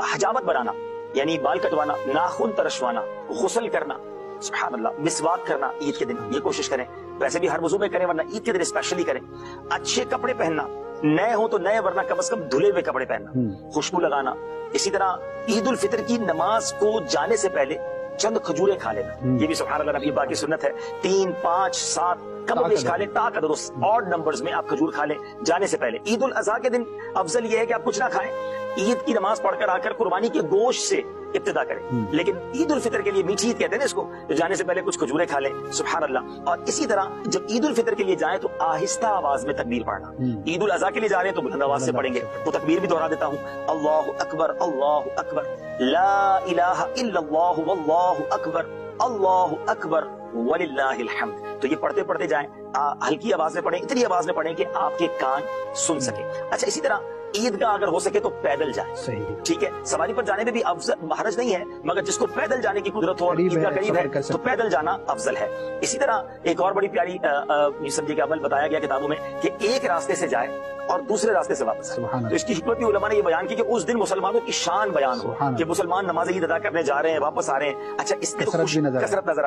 हजामत बढ़ाना यानी बाल कटवाना, नाखून तरशवाना, गुस्ल करना, सुभान अल्लाह, मिसवाक करना ईद के दिन ये कोशिश करें। वैसे भी हर वजू में करें वरना ईद के दिन स्पेशली करें। अच्छे कपड़े पहनना, नए हो तो नए वरना कम से कम धुले हुए कपड़े पहनना, खुशबू लगाना। इसी तरह ईद उल फितर की नमाज को जाने से पहले चंद खजूरें खा लेना, ये भी सुभान अल्लाह नबी पाक की सुन्नत है। 3, 5, 7 कम बेश खा लें, ताकत ऑड नंबर्स में आप खजूर खा लें जाने से पहले। ईद उल अजहा के दिन अफजल ये है कि आप कुछ ना खाएं, ईद की नमाज पढ़कर आकर कुर्बानी के गोश्त से इब्तिदा करें। लेकिन ईद उल फितर के लिए मीठी ईद कहते हैं ना इसको, तो जाने से पहले कुछ खजूरें खा लें, सुभान अल्लाह। और इसी तरह जब ईद उल फितर के लिए जाएं तो आहिस्ता आवाज में तकबीर पढ़ना। ईद उल अजहा के लिए जा रहे हैं तो बुलंद आवाज से पढ़ेंगे, तो तकबीर भी दोहरा देता हूँ, अल्लाहु अकबर, अल्लाहु अकबर, ला इलाहा इल्लल्लाहु वल्लाहु अकबर, अल्लाहु अकबर वलिल्लाहिल हम्द। तो ये पढ़ते पढ़ते जाएं, हल्की आवाज में पढ़ें, इतनी आवाज में पढ़ें कि आपके कान सुन सके। अच्छा, इसी तरह ईदगाह अगर हो सके तो पैदल जाए, ठीक है। सवारी पर जाने में भी अफजल हरज नहीं है, मगर जिसको पैदल जाने की कुदरत हो और ईदगाह करीब है तो पैदल जाना अफजल है। इसी तरह एक और बड़ी प्यारी समझिए कि अमल बताया गया किताबों में कि एक रास्ते से जाए और दूसरे रास्ते से वापस आए। तो इसकी हिकमत भी उलमा ने ये बयान की कि उस दिन मुसलमानों की शान बयान हो कि मुसलमान नमाज ईद अदा करने जा रहे हैं, वापस आ रहे हैं। अच्छा, इसमें तो कसरत नजर